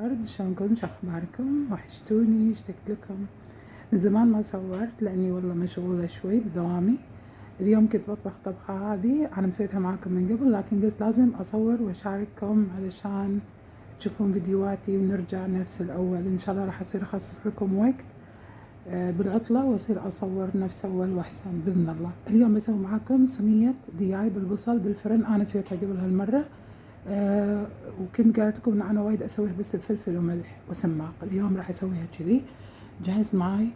ورد، شلونكم؟ شو اخباركم؟ وحشتوني، اشتقت لكم من زمان ما صورت لاني والله مشغولة شوي بدوامي. اليوم كنت بطبخ طبخة هذه انا مسويتها معاكم من قبل، لكن قلت لازم اصور واشارككم علشان تشوفون فيديوهاتي ونرجع نفس الاول. ان شاء الله راح اصير اخصص لكم وقت بالعطلة واصير اصور نفس اول واحسن باذن الله. اليوم بسوي معاكم صينية دياي بالبصل بالفرن، انا سويتها قبل هالمرة وكنت قالت لكم ان انا وايد اسويها بس بفلفل وملح وسماق. اليوم راح اسويها كذي. جهزت معاي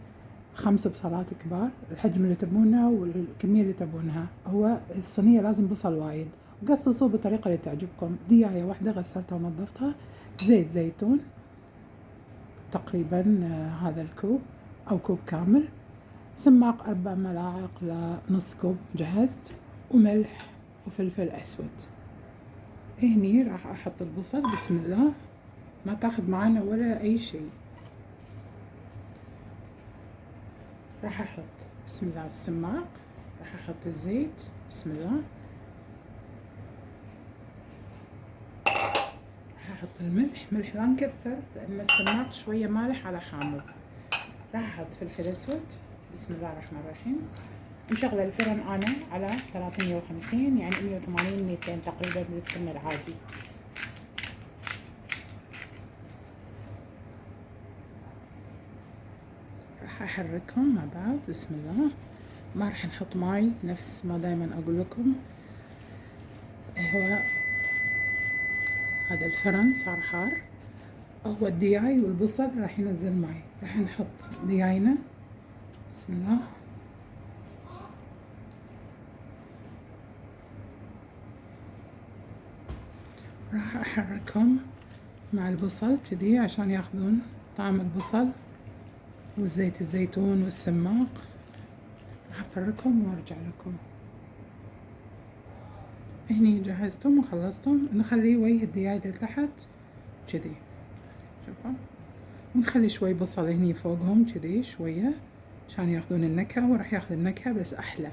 5 بصلات كبار، الحجم اللي تبونه والكمية اللي تبونها. هو الصينية لازم بصل وايد، وقصصوه بالطريقة اللي تعجبكم. دياية واحدة غسلتها ونظفتها، زيت زيتون تقريبا هذا الكوب او كوب كامل، سماق 4 ملاعق لنص كوب جهزت، وملح وفلفل اسود. هني راح احط البصل، بسم الله، ما تاخذ معانا ولا اي شيء. راح احط بسم الله السماق، راح احط الزيت بسم الله، راح احط الملح، ملح لا نكثر لان السماق شويه مالح على حامض. راح احط فلفل اسود بسم الله الرحمن الرحيم. مشغله الفرن انا على 350 يعني 180 200 تقريبا بالفرن العادي. راح احركهم مع بعض بسم الله. ما راح نحط ماي نفس ما دايما اقول لكم. هو هذا الفرن صار حار، هو الدياي والبصل راح ينزل ماي. راح نحط دياينا بسم الله، راح احركهم مع البصل كذي عشان ياخذون طعم البصل وزيت الزيتون والسماق. راح افركهم وارجع لكم. هني جهزتهم وخلصتهم، نخلي وجه الدياي لتحت كذي، شوفوا، ونخلي شوي بصل هني فوقهم كذي شوية عشان ياخذون النكهة، وراح ياخذ النكهة بس احلى.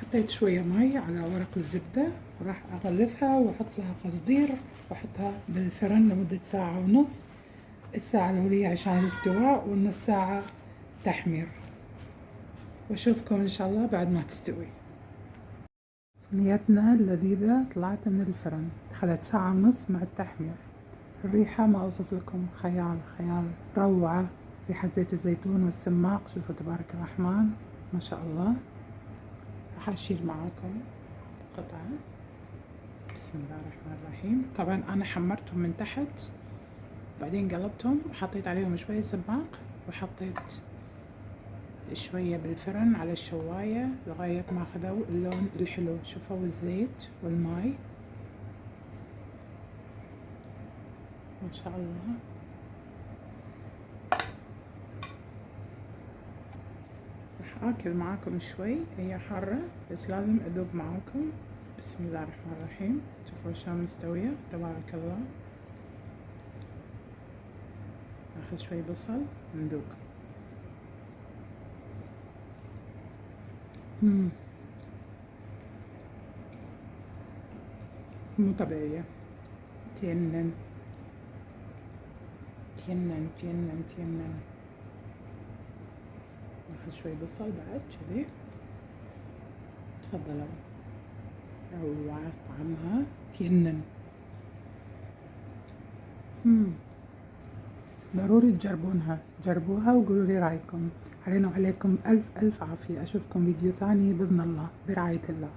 حطيت شوية مي على ورق الزبدة، وراح اغلفها واحط لها قصدير واحطها بالفرن لمدة 1.5 ساعة. الساعة الأولية عشان الاستواء والنص ساعة تحمير، واشوفكم ان شاء الله بعد ما تستوي. صينيتنا اللذيذة طلعت من الفرن، أخذت 1.5 ساعة مع التحمير. الريحة ما أوصف لكم، خيال خيال، روعة. ريحة زيت الزيتون والسماق، شوفوا تبارك الرحمن ما شاء الله. راح أشيل معاكم قطعة بسم الله الرحمن الرحيم. طبعا أنا حمرتهم من تحت بعدين قلبتهم وحطيت عليهم شوية سماق، وحطيت شوية بالفرن على الشواية لغاية ما أخذوا اللون الحلو. شوفوا الزيت والماي ما شاء الله. راح آكل معاكم شوي، هي حارة بس لازم أذوق معاكم. بسم الله الرحمن الرحيم. شوفوا شلون مستوية تبارك الله. ناخذ شوي بصل ونذوق. مو طبيعية، تينن تينن تينن تينن. ناخذ شوي بصل بعد كذي. تفضلوا، روعة طعمها تينن. ضروري تجربونها، جربوها وقولوا لي رايكم. علينا وعليكم ألف ألف عافية. أشوفكم فيديو ثاني بإذن الله برعاية الله.